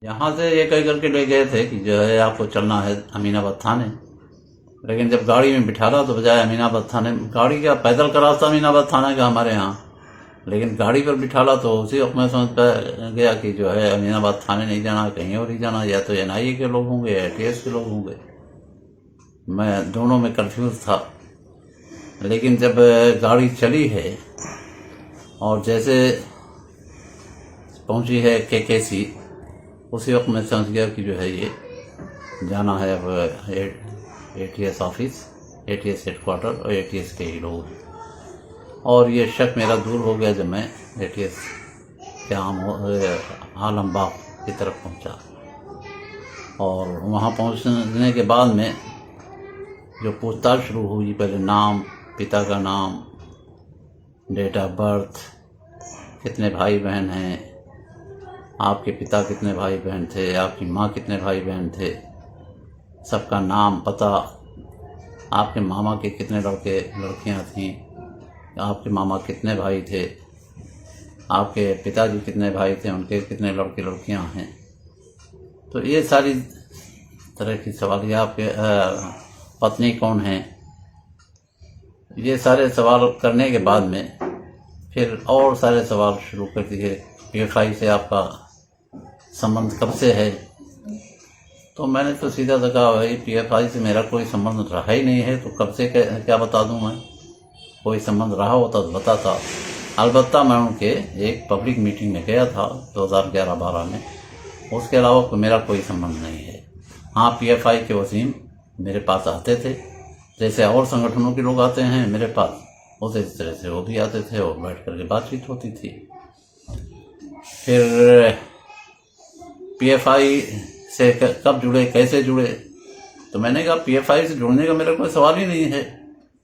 यहाँ से ये कह करके ले गए थे कि जो है आपको चलना है अमीनाबाद थाने। लेकिन जब गाड़ी में बिठाला तो बजाय अमीनाबाद थाने, गाड़ी क्या पैदल का रास्ता अमीनाबाद थाने का हमारे यहाँ, लेकिन गाड़ी पर बिठाला तो उसी वक्त मैं समझ गया कि जो है अमीनाबाद थाने नहीं जाना, कहीं और ही जाना, या तो NIA के लोग होंगे या ATS के लोग होंगे। मैं दोनों में कंफ्यूज था। लेकिन जब गाड़ी चली है और जैसे पहुंची है KKC, उसी वक्त मैं समझ गया कि जो है ये जाना है अब ATS ऑफिस, ATS हेडक्वार्टर और ATS के ही लोग। और ये शक मेरा दूर हो गया जब मैं ATS के आलमबाग की तरफ पहुंचा। और वहाँ पहुंचने के बाद में जो पूछताछ शुरू हुई, पहले नाम, पिता का नाम, डेट ऑफ बर्थ, कितने भाई बहन हैं, आपके पिता कितने भाई बहन थे, आपकी माँ कितने भाई बहन थे, सबका नाम, पता, आपके मामा के कितने लड़के लड़कियाँ थीं, आपके मामा कितने भाई थे, आपके पिताजी कितने भाई थे, उनके कितने लड़के लड़कियां हैं। तो ये सारी तरह की सवाल, या आपके पत्नी कौन है, ये सारे सवाल करने के बाद में फिर और सारे सवाल शुरू कर दिए। PFI से आपका संबंध कब से है? तो मैंने तो सीधा सा कहा, भाई PFI से मेरा कोई संबंध रहा ही नहीं है, तो कब से क्या बता दूं मैं? कोई संबंध रहा होता तो बताता। अलबत्ता मैं उनके एक पब्लिक मीटिंग में गया था 2011-12 में, उसके अलावा मेरा कोई संबंध नहीं है। हाँ, PFI के वसीम मेरे पास आते थे, जैसे और संगठनों के लोग आते हैं मेरे पास, उसे इस तरह से वो भी आते थे और बैठ करके बातचीत होती थी। फिर PFI से कब जुड़े, कैसे जुड़े? तो मैंने कहा PFI से जुड़ने का मेरा कोई सवाल ही नहीं है।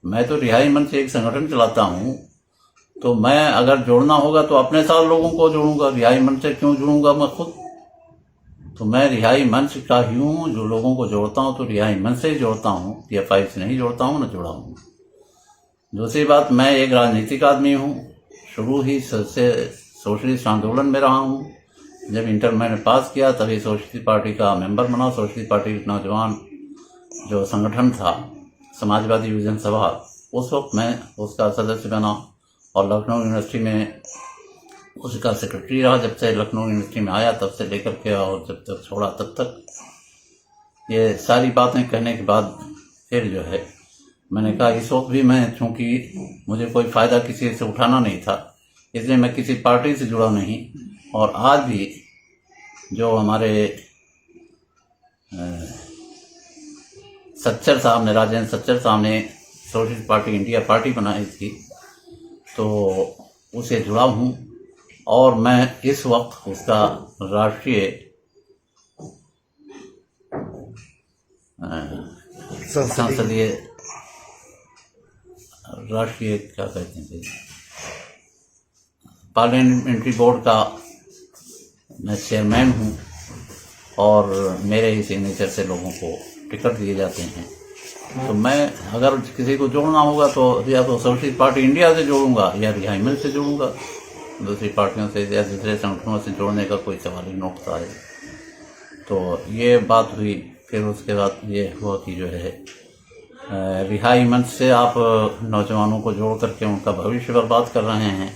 मैं तो रिहाई मंच से एक संगठन चलाता हूँ, तो मैं अगर जोड़ना होगा तो अपने साथ लोगों को जोड़ूंगा। रिहाई मंच से क्यों जुड़ूंगा मैं खुद? तो मैं रिहाई मंच का ही हूँ, जो लोगों को जोड़ता हूँ तो रिहाई मंच से ही जोड़ता हूँ, PFI से नहीं जोड़ता हूँ, न जुड़ा हूँ। दूसरी बात, मैं एक राजनीतिक आदमी हूँ, शुरू ही से सोशलिस्ट आंदोलन में रहा हूँ। जब इंटर मैंने पास किया तभी सोशलिस्ट पार्टी का मेंबर बना। सोशलिस्ट पार्टी नौजवान जो संगठन था, समाजवादी विजन सभा, उस वक्त मैं उसका सदस्य बना और लखनऊ यूनिवर्सिटी में उसका सेक्रेटरी रहा। जब से लखनऊ यूनिवर्सिटी में आया तब से लेकर के और जब तक छोड़ा तब तक। ये सारी बातें कहने के बाद फिर जो है मैंने कहा, इस वक्त भी मैं, चूँकि मुझे कोई फ़ायदा किसी से उठाना नहीं था, इसलिए मैं किसी पार्टी से जुड़ा नहीं। और आज भी जो हमारे सच्चर साहब ने, राजेंद्र सच्चर साहब ने सोशलिस्ट पार्टी इंडिया पार्टी बनाई थी, तो उसे जुड़ा हूँ। और मैं इस वक्त उसका राष्ट्रीय संसदीय राष्ट्रीय क्या कहते हैं, पार्लियामेंट्री बोर्ड का मैं चेयरमैन हूँ। और मेरे ही सिग्नेचर से लोगों को टिकट दिए जाते हैं। तो मैं अगर किसी को जोड़ना होगा तो या तो सोशलिस्ट पार्टी इंडिया से जोड़ूंगा या रिहाई मंच से जोड़ूंगा। दूसरी पार्टियों से या दूसरे संगठनों से जोड़ने का कोई सवाल ही न उठता है। तो ये बात हुई। फिर उसके बाद ये हुआ कि जो है रिहाई मंच से आप नौजवानों को जोड़ करके उनका भविष्य बर्बाद कर रहे हैं।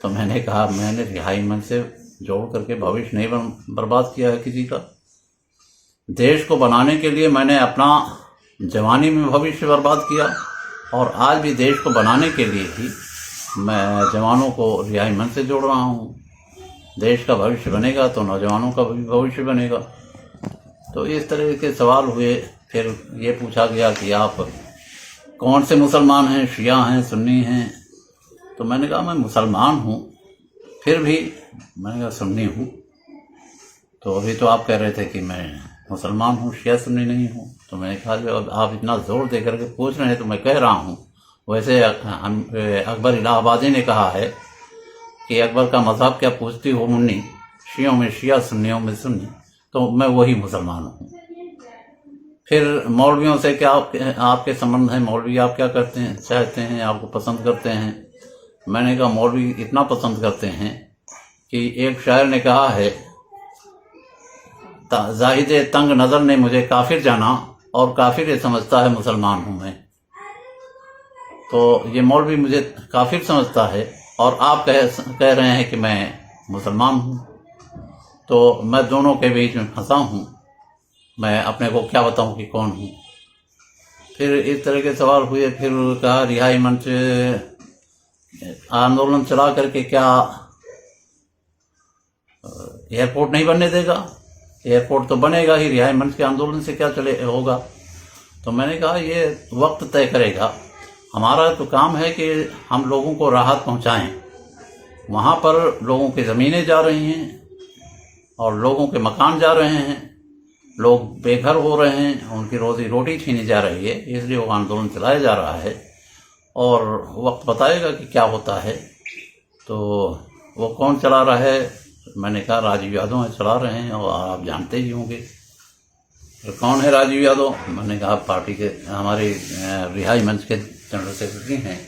तो मैंने कहा, मैंने रिहाई मंच से जोड़ करके भविष्य नहीं बर्बाद किया है किसी का। देश को बनाने के लिए मैंने अपना जवानी में भविष्य बर्बाद किया और आज भी देश को बनाने के लिए ही मैं जवानों को रिहाई मंच से जोड़ रहा हूँ। देश का भविष्य बनेगा तो नौजवानों का भी भविष्य बनेगा। तो इस तरह के सवाल हुए। फिर ये पूछा गया कि आप कौन से मुसलमान हैं, शिया हैं, सुन्नी हैं? तो मैंने कहा मैं मुसलमान हूँ, फिर भी मैंने कहा सुन्नी हूँ। तो अभी तो आप कह रहे थे कि मैं मुसलमान हूँ, शिया सुन्नी नहीं हूँ। तो मैंने कहा जब आप इतना जोर दे करके पूछ रहे हैं तो मैं कह रहा हूँ। वैसे अकबर इलाहाबादी ने कहा है कि अकबर का मजहब क्या पूछती हो मुन्नी, शियों में शिया सुन्नियों में सुन्नी। तो मैं वही मुसलमान हूँ। फिर मौलवियों से क्या आपके संबंध है? मौलवी आप क्या करते हैं, चाहते हैं, आपको पसंद करते हैं? मैंने कहा मौलवी इतना पसंद करते हैं कि एक शायर ने कहा है जाहिद तंग नज़र ने मुझे काफिर जाना और काफिर ये समझता है मुसलमान हूं मैं। तो ये मौलवी मुझे काफिर समझता है और आप कह रहे हैं कि मैं मुसलमान हूं। तो मैं दोनों के बीच में फंसा हूं, मैं अपने को क्या बताऊं कि कौन हूं। फिर इस तरह के सवाल हुए। फिर कहा रिहाई मंच आंदोलन चला करके क्या एयरपोर्ट नहीं बनने देगा? एयरपोर्ट तो बनेगा ही, रिहाई मंच के आंदोलन से क्या चले होगा? तो मैंने कहा ये वक्त तय करेगा, हमारा तो काम है कि हम लोगों को राहत पहुंचाएं। वहां पर लोगों की ज़मीनें जा रही हैं और लोगों के मकान जा रहे हैं, लोग बेघर हो रहे हैं, उनकी रोजी रोटी छीनी जा रही है, इसलिए वो आंदोलन चलाया जा रहा है और वक्त बताएगा कि क्या होता है। तो वो कौन चला रहा है? मैंने कहा राजीव यादव चला रहे हैं और आप जानते ही होंगे। तो कौन है राजीव यादव? मैंने कहा पार्टी के हमारे रिहाई मंच के जनरल सेक्रेटरी हैं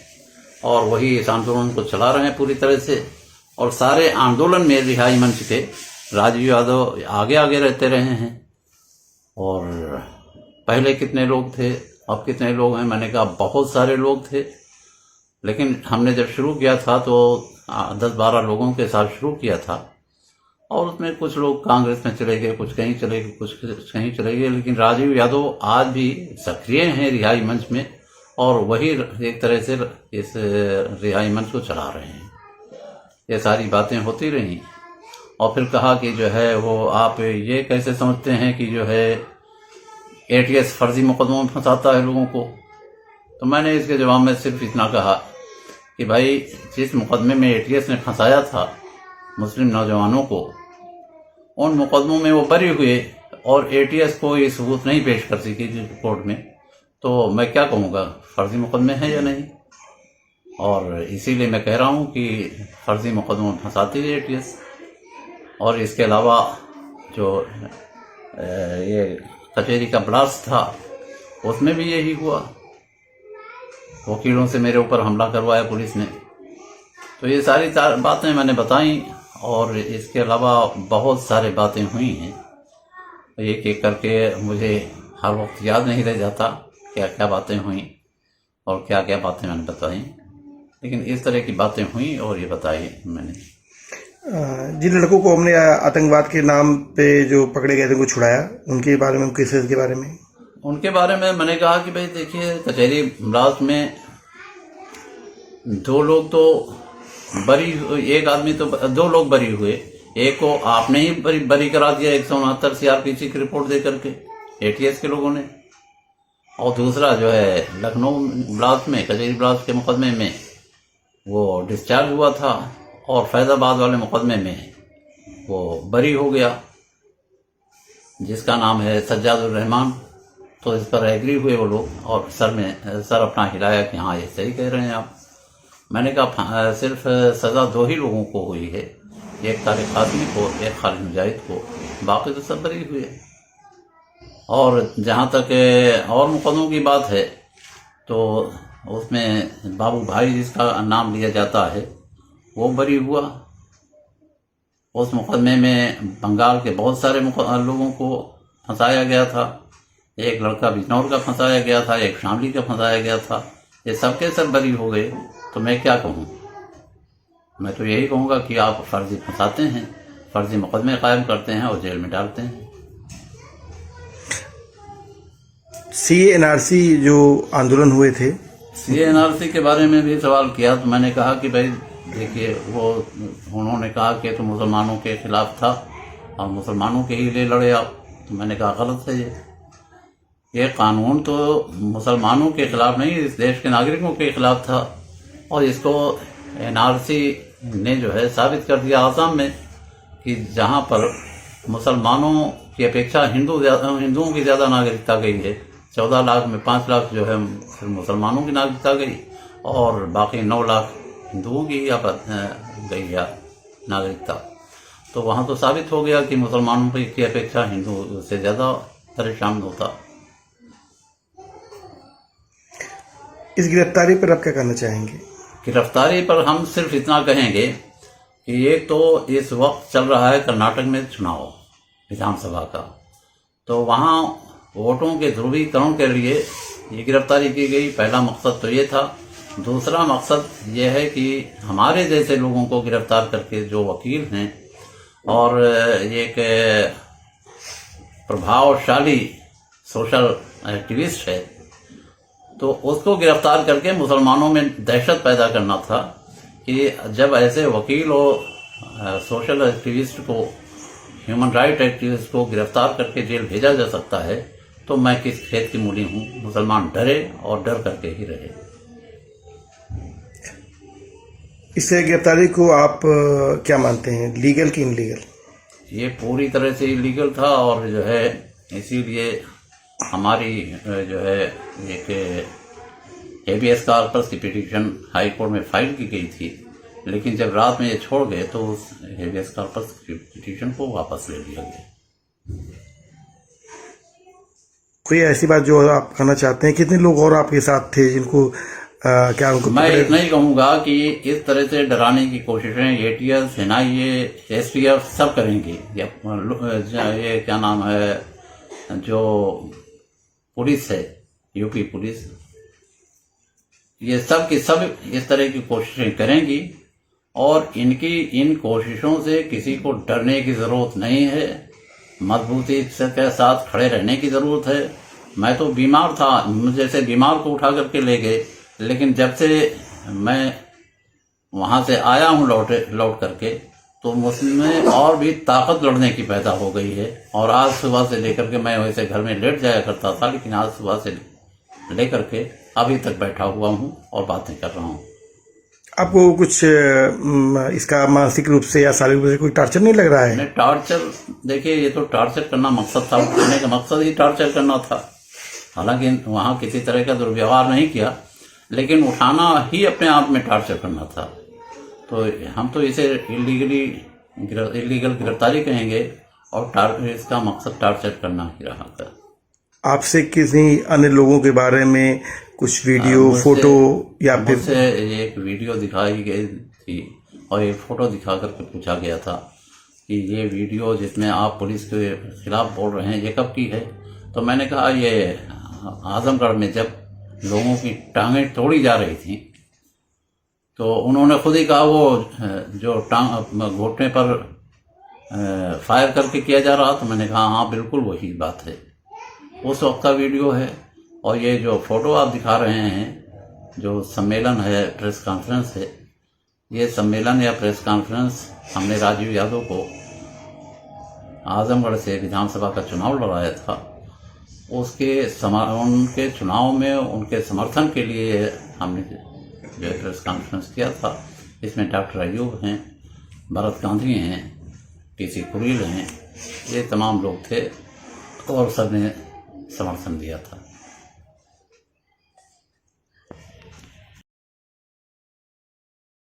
और वही इस आंदोलन को चला रहे हैं पूरी तरह से। और सारे आंदोलन में रिहाई मंच के राजीव यादव आगे आगे रहते रहे हैं। और पहले कितने लोग थे, अब कितने लोग हैं? मैंने कहा बहुत सारे लोग थे, लेकिन हमने जब शुरू किया था तो 10-12 लोगों के साथ शुरू किया था और उसमें कुछ लोग कांग्रेस में चले गए, कुछ कहीं चले गए, कुछ कहीं चले गए। लेकिन राजीव यादव आज भी सक्रिय हैं रिहाई मंच में और वही एक तरह से इस रिहाई मंच को चला रहे हैं। ये सारी बातें होती रहीं। और फिर कहा कि जो है वो आप ये कैसे समझते हैं कि जो है एटीएस फर्जी मुकदमों में फंसाता है लोगों को? तो मैंने इसके जवाब में सिर्फ इतना कहा कि भाई जिस मुकदमे में एटीएस ने फंसाया था मुस्लिम नौजवानों को, उन मुकदमों में वो बरी हुए और एटीएस को ये सबूत नहीं पेश कर सकी कोर्ट में, तो मैं क्या कहूँगा फर्जी मुकदमे हैं या नहीं? और इसीलिए मैं कह रहा हूँ कि फर्जी मुकदमों में फंसाती है एटीएस। और इसके अलावा जो ये कचहरी का ब्लास्ट था उसमें भी यही हुआ, वकीलों से मेरे ऊपर हमला करवाया पुलिस ने। तो ये सारी बातें मैंने बताई और इसके अलावा बहुत सारी बातें हुई हैं। एक एक करके मुझे हर वक्त याद नहीं रह जाता क्या क्या बातें हुई और क्या क्या बातें मैंने बताई, लेकिन इस तरह की बातें हुई और ये बताई मैंने। जिन लड़कों को हमने आतंकवाद के नाम पे जो पकड़े गए थे उनको छुड़ाया, उनके बारे में, केसेस के बारे में? उनके बारे में मैंने कहा कि भाई देखिए कचहरी ब्लास्ट में 2 लोग तो बरी, एक आदमी तो 2 लोग बरी हुए, एक को आपने ही बरी करा दिया 169 सीआरपीसी की रिपोर्ट दे करके एटीएस के लोगों ने, और दूसरा जो है लखनऊ ब्लास्ट में, कचहरी ब्लास्ट के मुकदमे में वो डिस्चार्ज हुआ था और फैजाबाद वाले मुकदमे में वो बरी हो गया, जिसका नाम है सज्जादुर रहमान। तो इस पर एग्री हुए वो लोग और सर अपना हिलाया कि हाँ ये सही कह रहे हैं आप। मैंने कहा सिर्फ सज़ा 2 ही लोगों को हुई है, एक तारिक कासमी को, एक खालिद मुजाहिद को, बाकी तो सब बरी हुए। और जहाँ तक और मुकदमों की बात है तो उसमें बाबू भाई जिसका नाम लिया जाता है वो बरी हुआ। उस मुकदमे में बंगाल के बहुत सारे लोगों को फंसाया गया था, एक लड़का बिजनौर का फंसाया गया था, एक शामली का फंसाया गया था, ये सबके सब बरी हो गए। तो मैं क्या कहूँ? मैं तो यही कहूँगा कि आप फर्जी फंसाते हैं, फर्जी मुकदमे कायम करते हैं और जेल में डालते हैं। CA/NRC जो आंदोलन हुए थे, CA/NRC के बारे में भी सवाल किया तो मैंने कहा कि भाई देखिए वो उन्होंने कहा कि तो मुसलमानों के खिलाफ था और मुसलमानों के ही लिए लड़े आप। तो मैंने कहा गलत है, ये कानून तो मुसलमानों के खिलाफ नहीं, इस देश के नागरिकों के खिलाफ था और इसको NRC ने जो है साबित कर दिया आसाम में कि जहाँ पर मुसलमानों की अपेक्षा हिंदुओं की ज़्यादा नागरिकता गई है। 14 लाख में 5 लाख जो है फिर मुसलमानों की नागरिकता गई और बाकी 9 लाख हिंदुओं की गई है नागरिकता। तो वहाँ तो साबित हो गया कि मुसलमानों की अपेक्षा हिंदू से ज़्यादा परेशान होता। इस गिरफ्तारी पर आप क्या कहना चाहेंगे? गिरफ्तारी पर हम सिर्फ इतना कहेंगे कि एक तो इस वक्त चल रहा है कर्नाटक में चुनाव विधानसभा का। तो वहाँ वोटों के ध्रुवीकरण के लिए ये गिरफ्तारी की गई। पहला मकसद तो ये था। दूसरा मकसद ये है कि हमारे जैसे लोगों को गिरफ्तार करके, जो वकील हैं और एक प्रभावशाली सोशल एक्टिविस्ट है, तो उसको गिरफ्तार करके मुसलमानों में दहशत पैदा करना था कि जब ऐसे वकील और सोशल एक्टिविस्ट को, ह्यूमन राइट एक्टिविस्ट को गिरफ्तार करके जेल भेजा जा सकता है, तो मैं किस खेत की मूली हूँ। मुसलमान डरे और डर करके ही रहे। इस गिरफ्तारी को आप क्या मानते हैं, लीगल कि इनलीगल? ये पूरी तरह से इलीगल था और जो है इसीलिए हमारी जो है एक हेबियस कॉर्पस की पिटीशन हाई कोर्ट में फाइल की गई थी, लेकिन जब रात में ये छोड़ गए तो उस हेबियस कॉर्पस की पिटीशन को वापस ले लिया गया। कोई ऐसी बात जो आप कहना चाहते हैं? कितने लोग और आपके साथ थे जिनको क्या उनको मैं इतना ही कहूँगा कि इस तरह से डराने की कोशिशें एटीएस, एनआईए, एसटीएफ सब करेंगी। ये क्या नाम है, जो पुलिस है, यूपी पुलिस, ये सब की सब इस तरह की कोशिशें करेंगी और इन कोशिशों से किसी को डरने की जरूरत नहीं है। मजबूती के साथ खड़े रहने की जरूरत है। मैं तो बीमार था, मुझे से बीमार को उठा करके ले गए, लेकिन जब से मैं वहां से आया हूं लौट करके, तो मुझमें और भी ताकत लड़ने की पैदा हो गई है। और आज सुबह से लेकर के, मैं वैसे घर में लेट जाया करता था, लेकिन आज सुबह से लेकर के अभी तक बैठा हुआ हूं और बातें कर रहा हूं। आपको कुछ इसका मानसिक रूप से या शारीरिक रूप से कोई टॉर्चर नहीं लग रहा है? नहीं, टॉर्चर, देखिए ये तो टॉर्चर करना मकसद था, उठाने का मकसद ही टॉर्चर करना था। हालांकि वहां किसी तरह का दुर्व्यवहार नहीं किया, लेकिन उठाना ही अपने आप में टॉर्चर करना था। तो हम तो इसे इलीगल गिरफ्तारी कहेंगे और इसका मकसद टॉर्चर करना ही रहा था। आपसे किसी अन्य लोगों के बारे में कुछ वीडियो, फोटो या फिर? मुझसे एक वीडियो दिखाई गई थी और एक फोटो दिखा करके पूछा गया था कि ये वीडियो जिसमें आप पुलिस के खिलाफ बोल रहे हैं, ये कब की है? तो मैंने कहा ये आजमगढ़ में जब लोगों की टांगें तोड़ी जा रही थी, तो उन्होंने खुद ही कहा वो जो टांग घुटने पर फायर करके किया जा रहा। तो मैंने कहा हाँ बिल्कुल वही बात है, उस वक्त का वीडियो है। और ये जो फोटो आप दिखा रहे हैं, जो सम्मेलन है, प्रेस कॉन्फ्रेंस है, ये सम्मेलन या प्रेस कॉन्फ्रेंस हमने राजीव यादव को आजमगढ़ से विधानसभा का चुनाव लड़ाया था, उनके चुनाव में उनके समर्थन के लिए हमने जो प्रेस कॉन्फ्रेंस किया था। इसमें डॉक्टर अयूब हैं, भरत गांधी हैं, टीसी कुरील हैं, ये तमाम लोग थे और सबने समर्थन दिया था।